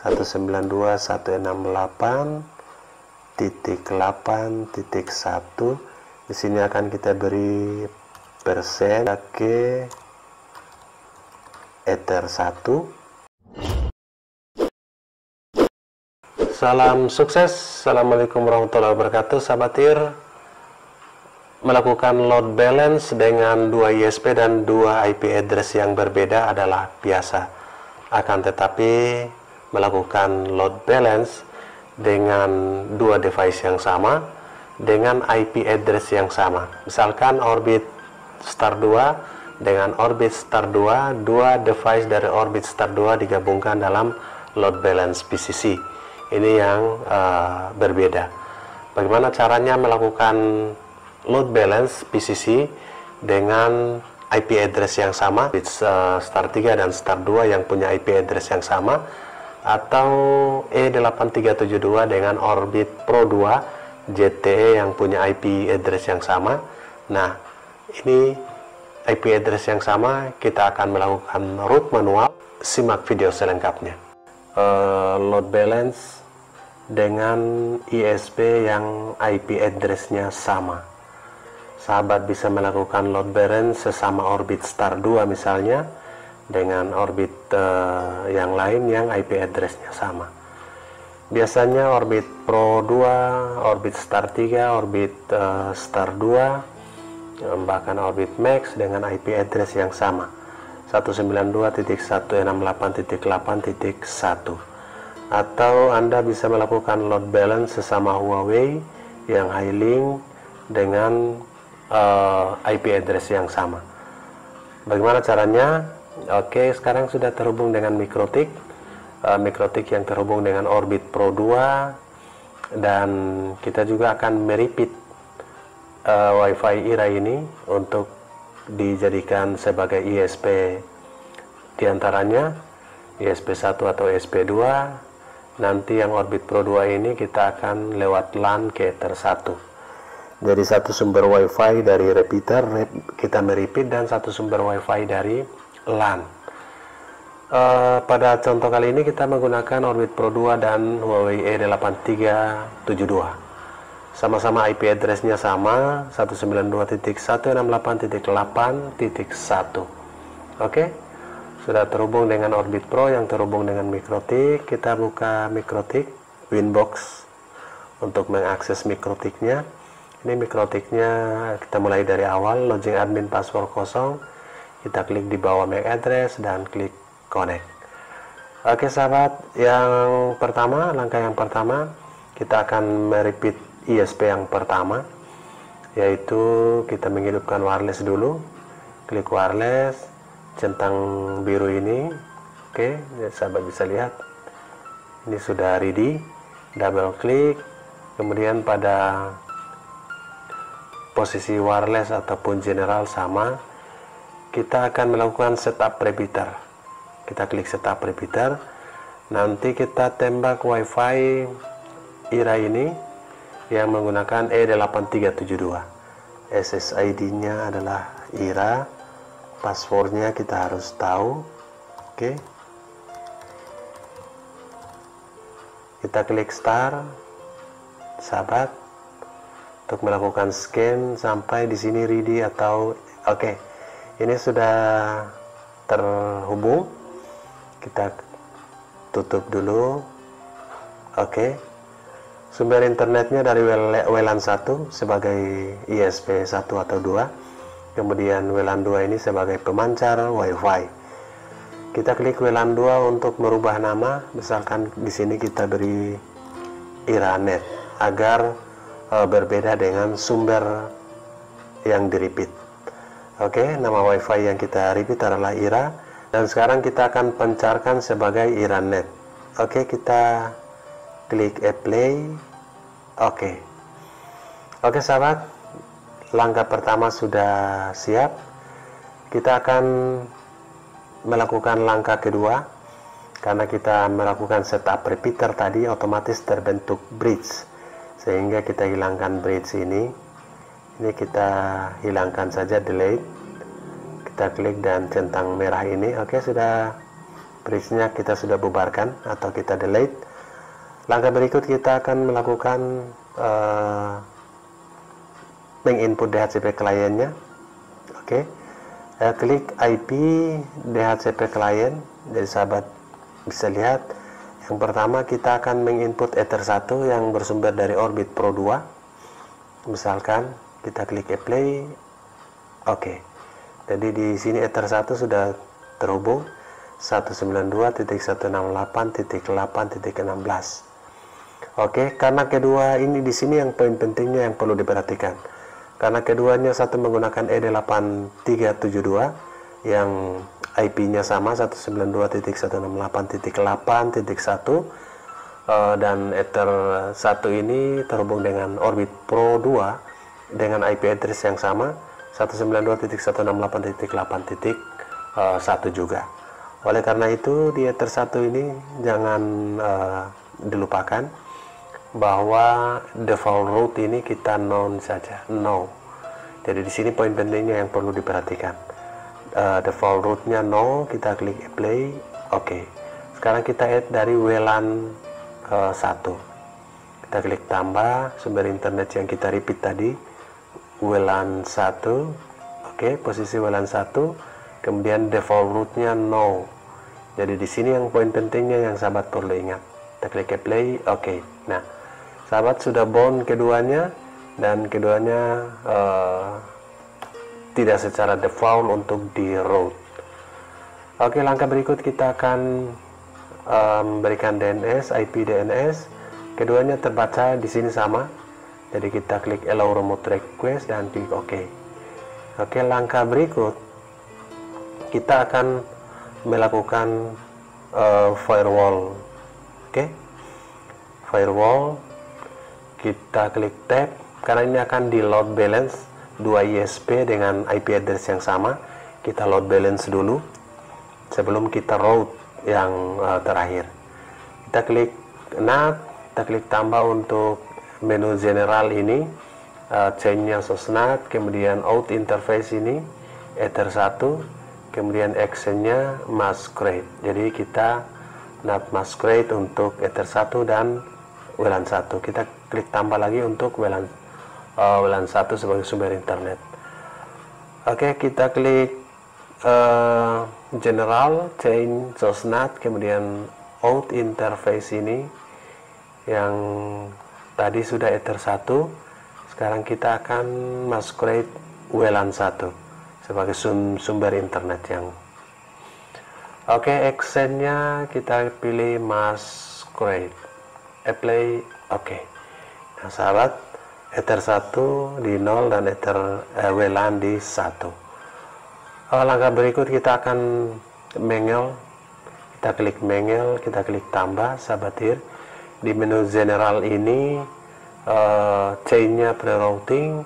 192.168.8.1. Di sini akan kita beri persen ke Ether 1. Salam sukses. Assalamualaikum warahmatullahi wabarakatuh. Sahabat IR, melakukan load balance dengan 2 ISP dan 2 IP address yang berbeda adalah biasa. Akan tetapi melakukan load balance dengan 2 device yang sama dengan IP address yang sama. Misalkan Orbit Star 2 dengan Orbit Star 2, 2 device dari Orbit Star 2 digabungkan dalam load balance PCC. Ini yang berbeda. Bagaimana caranya melakukan load balance PCC dengan IP address yang sama, Orbit Star 3 dan Star 2 yang punya IP address yang sama, atau E8372 dengan Orbit Pro 2 ZTE yang punya IP address yang sama. Nah, ini IP address yang sama, kita akan melakukan root manual. Simak video selengkapnya. Load balance dengan ISP yang IP address-nya sama. Sahabat bisa melakukan load balance sesama Orbit Star 2 misalnya dengan Orbit yang lain yang IP address-nya sama. Biasanya Orbit Pro 2, Orbit Star 3, Orbit Star 2, bahkan Orbit Max dengan IP address yang sama, 192.168.8.1. Atau Anda bisa melakukan load balance sesama Huawei yang Highlink dengan IP address yang sama. Bagaimana caranya? Oke, sekarang sudah terhubung dengan Mikrotik. Mikrotik yang terhubung dengan Orbit Pro 2, dan kita juga akan merepeat WiFi IRA ini untuk dijadikan sebagai ISP diantaranya ISP 1 atau ISP 2. Nanti yang Orbit Pro 2 ini kita akan lewat LAN ke Ether 1. Jadi satu sumber WiFi dari repeater kita merepeat dan satu sumber WiFi dari LAN. Pada contoh kali ini kita menggunakan Orbit Pro 2 dan Huawei E8372. Sama-sama IP address-nya sama, 192.168.8.1. Oke, sudah terhubung dengan Orbit Pro yang terhubung dengan Mikrotik. Kita buka Mikrotik Winbox untuk mengakses Mikrotiknya. Ini Mikrotiknya kita mulai dari awal, login admin password kosong. Kita klik di bawah MAC address dan klik connect. Oke sahabat, langkah yang pertama kita akan merepeat ISP yang pertama, yaitu kita menghidupkan wireless dulu. Klik wireless, centang biru ini. Oke, sahabat bisa lihat ini sudah ready. Double klik, kemudian pada posisi wireless ataupun general sama, kita akan melakukan setup repeater. Kita klik setup repeater, nanti kita tembak WiFi IRA ini yang menggunakan E8372. SSID-nya adalah IRA, passwordnya kita harus tahu. Oke, kita klik start, sahabat, untuk melakukan scan sampai di sini ready atau oke. Ini sudah terhubung. Kita tutup dulu. Oke, sumber internetnya dari WLAN 1 sebagai ISP 1 atau 2, kemudian WLAN 2 ini sebagai pemancar WiFi. Kita klik WLAN 2 untuk merubah nama. Misalkan di sini kita beri IRANET agar berbeda dengan sumber yang di-repeat. Oke, nama WiFi yang kita repeat adalah IRA. Dan sekarang kita akan pancarkan sebagai IRANET. Oke, kita klik apply. Oke, sahabat, langkah pertama sudah siap. Kita akan melakukan langkah kedua. Karena kita melakukan setup repeater tadi, otomatis terbentuk bridge, sehingga kita hilangkan bridge ini. Ini kita hilangkan saja, delete. Kita klik dan centang merah ini. Oke, sudah bridge-nya kita sudah bubarkan atau kita delete. Langkah berikut kita akan melakukan menginput DHCP kliennya. Oke, klik IP DHCP klien. Jadi sahabat bisa lihat, yang pertama kita akan menginput Ether 1 yang bersumber dari Orbit Pro 2. Misalkan kita klik apply. Oke, jadi di sini Ether 1 sudah terhubung 192.168.8.16. Oke, karena kedua ini di sini yang poin pentingnya yang perlu diperhatikan. Karena keduanya satu menggunakan ED8372 yang IP-nya sama 192.168.8.1 dan Ether 1 ini terhubung dengan Orbit Pro 2 dengan IP address yang sama 192.168.8.1 juga. Oleh karena itu di Ether 1 ini jangan dilupakan bahwa default route ini kita none saja, no. Jadi di sini poin pentingnya yang perlu diperhatikan. Default route-nya no, kita klik apply. Oke. Sekarang kita add dari WLAN 1. Kita klik tambah sumber internet yang kita repeat tadi, WLAN 1. Oke, posisi WLAN 1. Kemudian default route-nya no. Jadi di sini yang poin pentingnya yang sahabat perlu ingat. Kita klik apply. Oke. Nah, sahabat sudah bound keduanya dan keduanya tidak secara default untuk di route. Oke, langkah berikut kita akan memberikan DNS, IP DNS. Keduanya terbaca di sini sama. Jadi kita klik allow remote request dan klik OK. Oke, langkah berikut kita akan melakukan firewall. Oke, firewall. Kita klik tab karena ini akan di load balance 2 ISP dengan IP address yang sama. Kita load balance dulu sebelum kita route yang terakhir. Kita klik NAT, kita klik tambah untuk menu general ini, change-nya SOSNAT, kemudian out interface ini Ether 1, kemudian action-nya masquerade. Jadi kita NAT masquerade untuk Ether 1 dan WLAN 1. Kita klik tambah lagi untuk WLAN 1 sebagai sumber internet. Oke, kita klik general, change SOSNAT, kemudian out interface ini yang tadi sudah Ether 1. Sekarang kita akan masquerade WLAN 1 sebagai sumber internet yang oke. Accent-nya kita pilih masquerade, apply. Oke. Nah sahabat, Ether 1 di 0 dan Ether WLAN di 1. Langkah berikut kita akan mengel. Kita klik mengel, kita klik tambah, sahabat HIR. Di menu general ini chain-nya pre-routing,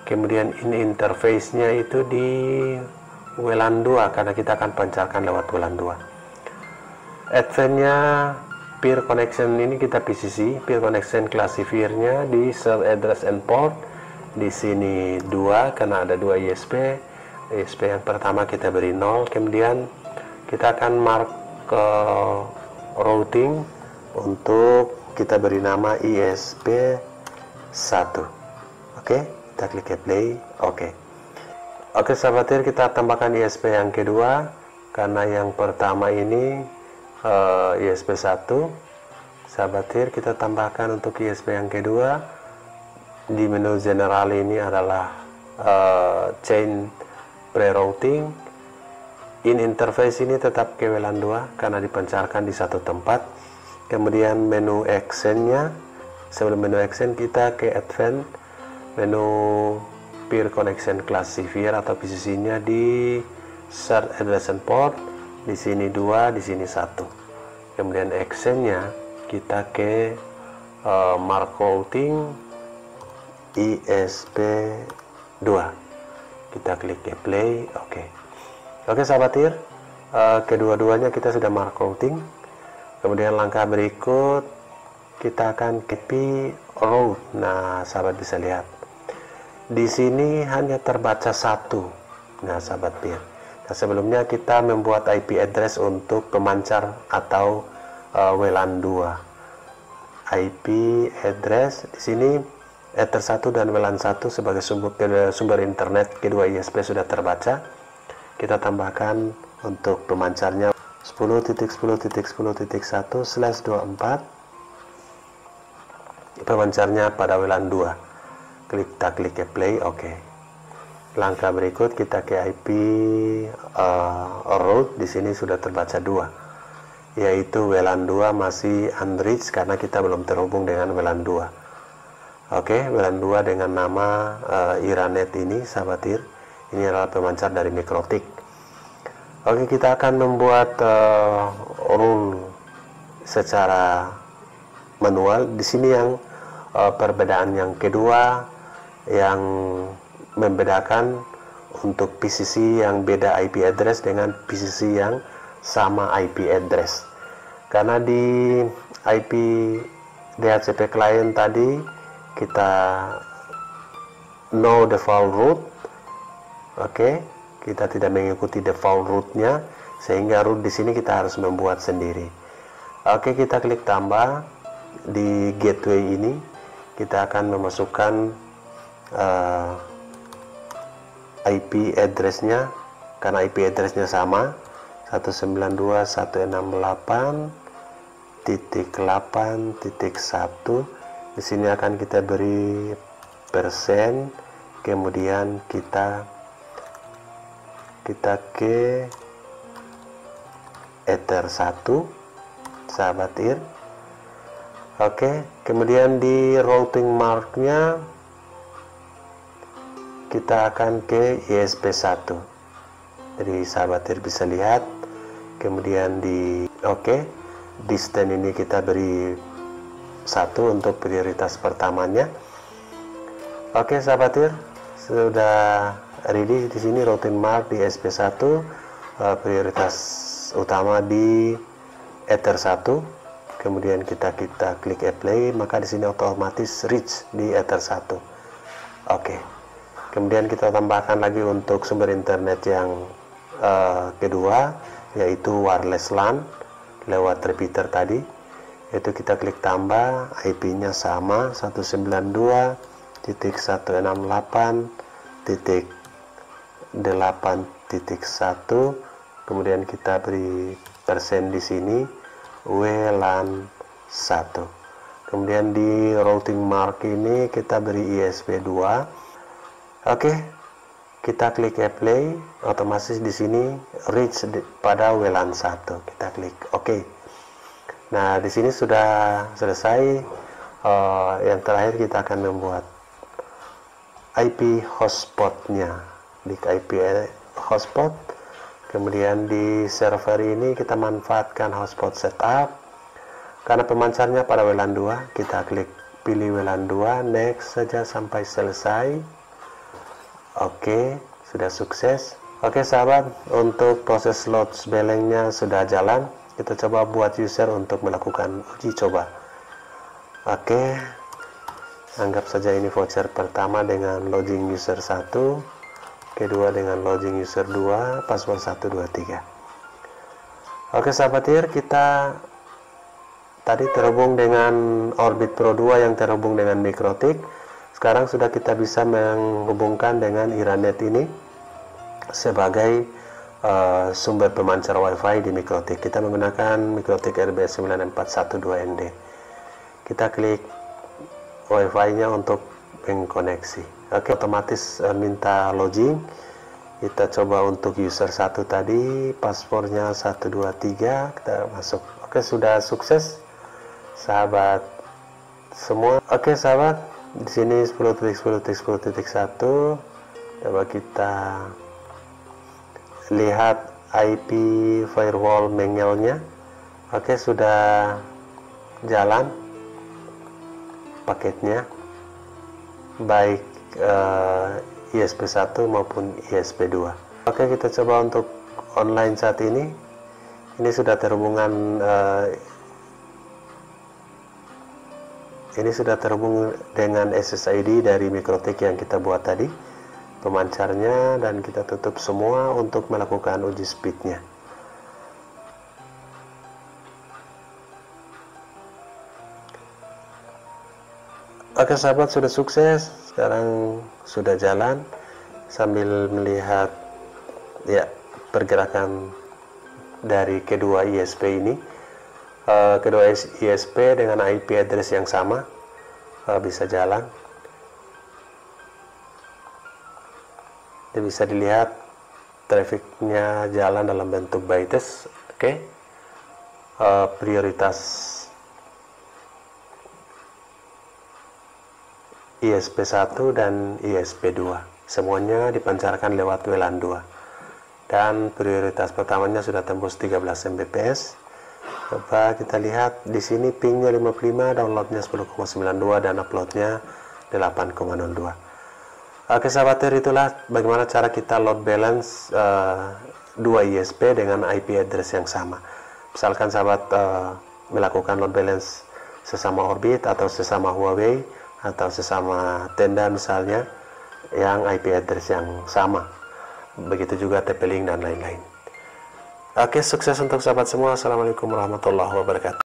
kemudian ini interface-nya itu di WLAN 2 karena kita akan pancarkan lewat WLAN 2. Advance-nya peer connection ini kita PCC, peer connection classifier-nya di serve address and port. Di sini 2 karena ada 2 ISP. ISP yang pertama kita beri 0, kemudian kita akan mark routing untuk kita beri nama ISP 1. Oke, kita klik apply. Oke sahabat HIR, kita tambahkan ISP yang kedua karena yang pertama ini ISP 1. Sahabat HIR, kita tambahkan untuk ISP yang kedua. Di menu general ini adalah chain pre-routing. In interface ini tetap ke WLAN 2 karena dipancarkan di satu tempat. Kemudian menu action-nya, sebelum menu action kita ke advance, menu peer connection classifier atau PCC-nya di serve address and port. Di sini 2, di sini 1. Kemudian action-nya kita ke mark routing ISP 2. Kita klik apply. Oke sahabat HIR, kedua-duanya kita sudah mark routing. Kemudian langkah berikut kita akan copy route. Nah sahabat bisa lihat di sini hanya terbaca 1. Nah sahabat HIR, Nah, sebelumnya kita membuat IP address untuk pemancar atau WLAN 2. IP address di sini Ether 1 dan WLAN 1 sebagai sumber internet kedua ISP sudah terbaca. Kita tambahkan untuk pemancarnya 10.10.10.1/24. Pemancarnya pada WLAN 2. Kita klik play, oke. Langkah berikut kita ke IP route. Di sini sudah terbaca 2, yaitu WLAN 2 masih unreached karena kita belum terhubung dengan WLAN 2. Oke, WLAN 2 dengan nama Iranet ini, sahabat IR. Ini adalah pemancar dari Mikrotik. Oke, kita akan membuat rule secara manual. Di sini yang perbedaan yang kedua yang membedakan untuk PCC yang beda IP address dengan PCC yang sama IP address. Karena di IP DHCP client tadi kita no default route, oke, kita tidak mengikuti default route-nya, sehingga route di sini kita harus membuat sendiri. Oke, kita klik tambah di gateway ini. Kita akan memasukkan IP address-nya, karena IP address-nya sama 192.168.8.1. Di sini akan kita beri persen, kemudian kita ke Ether 1, sahabat IR. Oke, kemudian di routing mark-nya kita akan ke ISP1. Jadi sahabat IR bisa lihat. Kemudian di distance ini kita beri 1 untuk prioritas pertamanya. Oke, sahabat IR, sudah ready. Di sini routing mark di ISP1, prioritas utama di Ether 1. Kemudian kita klik apply, maka di sini otomatis reach di Ether 1. Oke. Kemudian kita tambahkan lagi untuk sumber internet yang kedua, yaitu wireless LAN lewat repeater tadi. Yaitu kita klik tambah, IP-nya sama 192.168.8.1. Kemudian kita beri persen di sini WLAN 1. Kemudian di routing mark ini kita beri ISP2. Oke, kita klik apply, otomatis di sini reach pada WLAN 1. Kita klik oke. Nah, di sini sudah selesai. Yang terakhir kita akan membuat IP hotspotnya. Di IP hotspot, kemudian di server ini kita manfaatkan hotspot setup. Karena pemancarnya pada WLAN 2, kita klik pilih WLAN 2, next saja sampai selesai. Oke, sudah sukses. Oke sahabat, untuk proses load balancing-nya sudah jalan. Kita coba buat user untuk melakukan uji coba. Oke, anggap saja ini voucher pertama dengan login user 1, kedua dengan login user 2, password 1, 2, 3. Oke sahabat IR, kita tadi terhubung dengan Orbit Pro 2 yang terhubung dengan Mikrotik. Sekarang sudah kita bisa menghubungkan dengan Iranet ini sebagai sumber pemancar WiFi di Mikrotik. Kita menggunakan Mikrotik RBS 9412ND. Kita klik WiFi-nya untuk mengkoneksi. Oke, otomatis minta login. Kita coba untuk user 1 tadi, passwordnya 1, 2, 3. Kita masuk. Oke, sudah sukses sahabat semua. Oke sahabat, di sini 10.10.10.1. Coba kita lihat IP firewall manualnya. Oke, sudah jalan paketnya, baik ISP1 maupun ISP2. Oke, kita coba untuk online saat ini. Ini sudah terhubungan ini sudah terhubung dengan SSID dari Mikrotik yang kita buat tadi. pemancarnya dan kita tutup semua untuk melakukan uji speednya. Oke sahabat, sudah sukses, sekarang sudah jalan sambil melihat ya pergerakan dari kedua ISP ini. Kedua ISP dengan IP address yang sama bisa jalan. Ini bisa dilihat trafficnya jalan dalam bentuk bytes. Oke. Prioritas ISP1 dan ISP2 semuanya dipancarkan lewat WLAN 2 dan prioritas pertamanya sudah tembus 13 Mbps. Coba kita lihat di sini pingnya 55, downloadnya 10,92 dan uploadnya 8,02. Oke sahabat, itulah bagaimana cara kita load balance dua ISP dengan IP address yang sama. Misalkan sahabat melakukan load balance sesama Orbit atau sesama Huawei atau sesama Tenda misalnya yang IP address yang sama, begitu juga TP-Link dan lain-lain. Oke, sukses untuk sahabat semua. Assalamualaikum warahmatullahi wabarakatuh.